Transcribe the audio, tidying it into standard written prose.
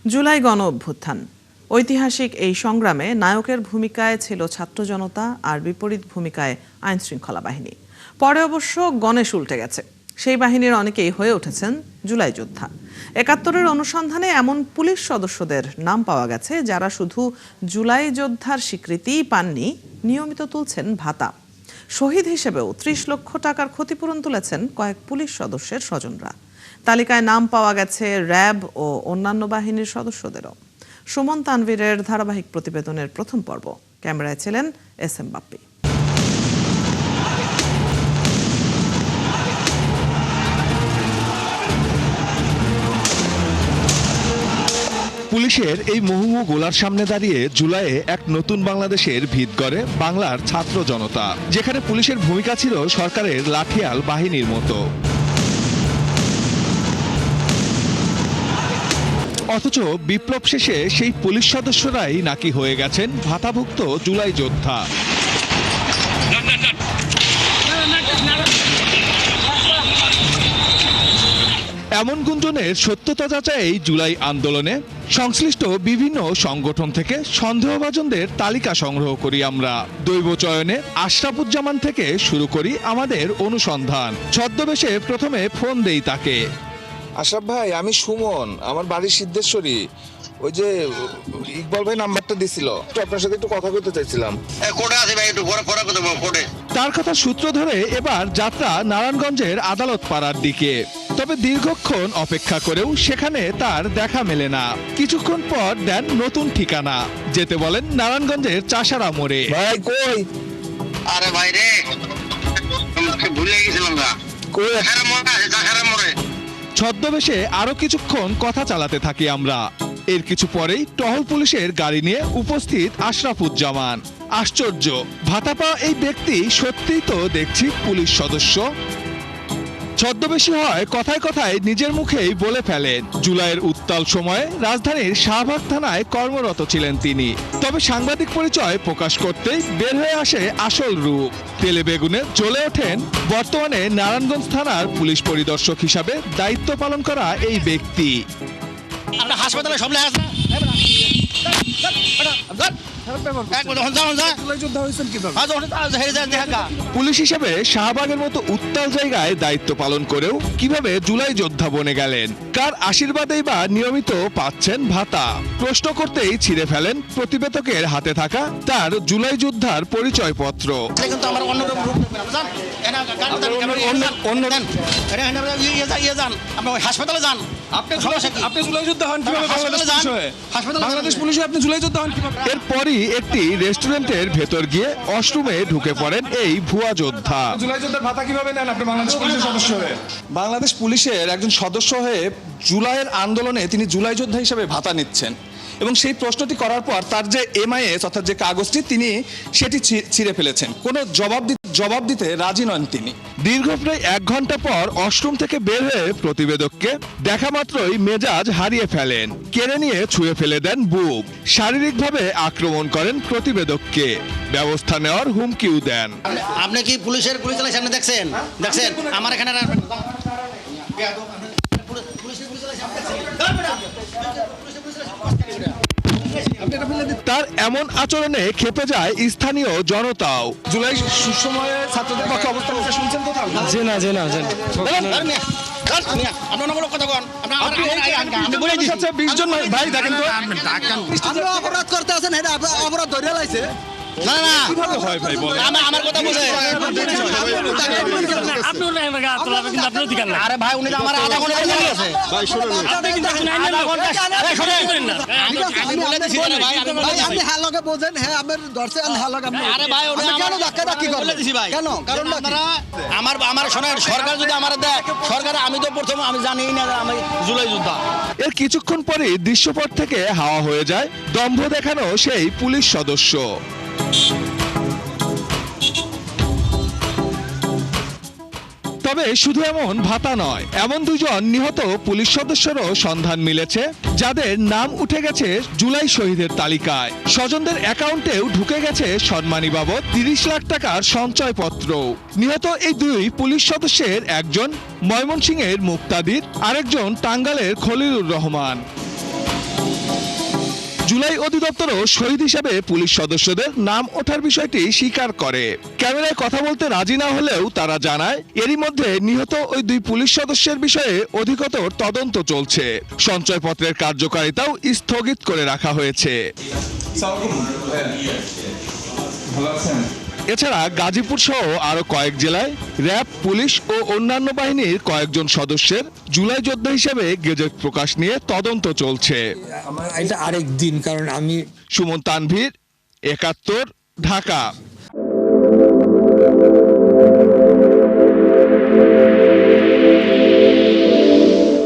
জুলাই গণ অভ্যুত্থান ঐতিহাসিক এই সংগ্রামে নায়কের ভূমিকায় ছিল ছাত্র জনতা আর বিপরীত ভূমিকায় আইন শৃঙ্খলা বাহিনী। পরে অবশ্য গণেশ উল্টে গেছে, সেই বাহিনীর অনেকেই হয়ে উঠেছেন জুলাই যোদ্ধা। ৭১-এর অনুসন্ধানে এমন পুলিশ সদস্যদের নাম পাওয়া গেছে যারা শুধু জুলাই যোদ্ধার স্বীকৃতিই পাননি, নিয়মিত তুলছেন ভাতা। শহীদ হিসেবেও ৩০ লক্ষ টাকার ক্ষতিপূরণ তুলেছেন কয়েক পুলিশ সদস্যের স্বজনরা। তালিকায় নাম পাওয়া গেছে র্যাব ও অন্যান্য বাহিনীর সদস্যদেরও। সুমন তানভীরের ধারাবাহিক প্রতিবেদনের প্রথম পর্ব। ক্যামেরায় ছিলেন SM বাপ্পি। পুলিশের এই মুহুর্মুহু গোলার সামনে দাঁড়িয়ে জুলাইয়ে এক নতুন বাংলাদেশের ভিত গড়ে বাংলার ছাত্র জনতা, যেখানে পুলিশের ভূমিকা ছিল সরকারের লাঠিয়াল বাহিনীর মতো। অথচ বিপ্লব শেষে সেই পুলিশ সদস্যরাই নাকি হয়ে গেছেন ভাতাভুক্ত জুলাই যোদ্ধা। এমন গুঞ্জনের সত্যতা যাচাই জুলাই আন্দোলনে সংশ্লিষ্ট বিভিন্ন সংগঠন থেকে সন্দেহভাজনদের তালিকা সংগ্রহ করি আমরা। দৈব চয়নে আশরাফুজ্জামান থেকে শুরু করি আমাদের অনুসন্ধান। ছদ্মবেশে প্রথমে ফোন দেই তাকে। আশরাফ ভাই, আমি সুমন, আমার বাড়ি সিদ্ধেশ্বরী। ওই যে ইকবাল ভাই নাম্বারটা দিছিল, আপনার সাথে একটু কথা বলতে চাইছিলাম। তার কথা সূত্র ধরে এবার যাত্রা নারায়ণগঞ্জের আদালত পাড়ার দিকে। তবে দীর্ঘক্ষণ অপেক্ষা করেও সেখানে তার দেখা মেলে না। কিছুক্ষণ পর দেন নতুন ঠিকানা, যেতে বলেন নারায়ণগঞ্জের চাষারা মোড়ে। ভাই কই? আরে ভাই রে, ভুলে গেছিলাম না। কই? চাষারা মোড়ে। ছদ্মবেশে আরো কিছুক্ষণ কথা চালাতে থাকি আমরা। এর কিছু পরেই টহল পুলিশের গাড়ি নিয়ে উপস্থিত আশরাফুজ্জামান। আশ্চর্য, ভাতা পাওয়া এই ব্যক্তি সত্যিই তো দেখছি পুলিশ সদস্য। ছদ্মবেশী হয় কথায় কথায় নিজের মুখেই বলে ফেলেন জুলাইয়ের উত্তাল সময়ে রাজধানীর শাহবাগ থানায় কর্মরত ছিলেন তিনি। তবে সাংবাদিক পরিচয় প্রকাশ করতেই বের হয়ে আসে আসল রূপ। তেলে বেগুনে জ্বলে ওঠেন বর্তমানে নারায়ণগঞ্জ থানার পুলিশ পরিদর্শক হিসাবে দায়িত্ব পালন করা এই ব্যক্তি। হাসপাতালে সব লেখা আছে। পুলিশ হিসেবে শাহবাগের মতো উত্তাল জায়গায় দায়িত্ব পালন করেও কিভাবে জুলাই যোদ্ধা বনে গেলেন? কার আশীর্বাদেই বা নিয়মিত পাচ্ছেন ভাতা? প্রশ্ন করতেই ছিঁড়ে ফেলেন প্রতিবেদকের হাতে থাকা তার জুলাই যোদ্ধার পরিচয়পত্র। হাসপাতালে যান। আপনি জুলাই যোদ্ধা হন কিভাবে? বাংলাদেশ পুলিশে আপনি জুলাই যোদ্ধা হন কিভাবে? এরপরই একটি রেস্টুরেন্টের ভেতর গিয়ে ওয়াশরুমে ঢুকে পড়েন এই ভুয়া যোদ্ধা। জুলাই যোদ্ধার ভাতা কিভাবে নেন আপনি বাংলাদেশ পুলিশের সদস্য হয়ে? বাংলাদেশ পুলিশের একজন সদস্য হয়ে জুলাইয়ের আন্দোলনে তিনি জুলাই যোদ্ধা হিসেবে ভাতা নিচ্ছেন, এবং সেই প্রশ্নটি করার পর তার যে MIS অর্থাৎ যে কাগজটি তিনি সেটি ছিঁড়ে ফেলেছেন। কোনো জবাব দিতে রাজি নন তিনি। দীর্ঘ প্রায় 1 ঘন্টা পর ওয়াশরুম থেকে বের হয়ে প্রতিবেদককে দেখা মাত্রই মেজাজ হারিয়ে ফেলেন। কেড়ে নিয়ে ছুঁয়ে ফেলে দেন বুক। শারীরিকভাবে আক্রমণ করেন প্রতিবেদককে। ব্যবস্থা নেওয়ার হুমকিও দেন। আপনি কি পুলিশের সামনে দেখছেন? আমার এখানে তার এমন আচরণে ক্ষেপে যায় স্থানীয় জনতাও। জুলাই সুসময়ে ছাত্রদের পক্ষে অবস্থান করতে শুনছেন কোথাও? আপনি অপরাধ করতে আছেন, অপরাধ ধরে লাইছে। না না, কিভাবে হয় ভাই বলেন? আমার কথা বলে। আরে ভাই, উনি তো আমার আধা ঘন্টা ধরে আছে। ভাই শুনুন, আমি বলে দিছি ভাই, আপনি হালকে বোঝেন। হ্যাঁ, আপনি ধরছেন হালক। আপনি আরে ভাই, উনি কেন ধাক্কা কি বলে দিছি ভাই। কেন? কারণ আমার শোনেন, সরকার যদি আমার দেয়, সরকার আমি তো প্রথম আমি জানি না আমি জুলাই যোদ্ধা। এর কিছুক্ষণ পরে দৃশ্যপট থেকে হাওয়া হয়ে যায় দম্ভ দেখানো সেই পুলিশ সদস্য। তবে শুধু এমন ভাতা নয়, এমন 2 জন নিহত পুলিশ সদস্যেরও সন্ধান মিলেছে যাদের নাম উঠে গেছে জুলাই শহীদের তালিকায়। স্বজনদের অ্যাকাউন্টেও ঢুকে গেছে সম্মানী বাবদ 30 লাখ টাকার সঞ্চয়পত্র। নিহত এই 2 পুলিশ সদস্যের একজন ময়মনসিংহের মুক্তাদির, আরেকজন টাঙ্গাইলের খলিলুর রহমান। জুলাই অধিদপ্তরও শহীদ হিসেবে পুলিশ সদস্যদের নাম ওঠার বিষয়টি স্বীকার করে। ক্যামেরায় কথা বলতে রাজি না হলেও তারা জানায় এরই মধ্যে নিহত ওই 2 পুলিশ সদস্যের বিষয়ে অধিকতর তদন্ত চলছে। সঞ্চয়পত্রের কার্যকারিতাও স্থগিত করে রাখা হয়েছে। এছাড়া গাজীপুর সহ আরো কয়েক জেলায় র্যাব, পুলিশ ও অন্যান্য বাহিনীর কয়েকজন সদস্যের জুলাই যোদ্ধা হিসেবে গেজেট প্রকাশ নিয়ে তদন্ত চলছে। আমার এটা আরেক দিন, কারণ আমি সুমন তানভীর, ৭১, ঢাকা।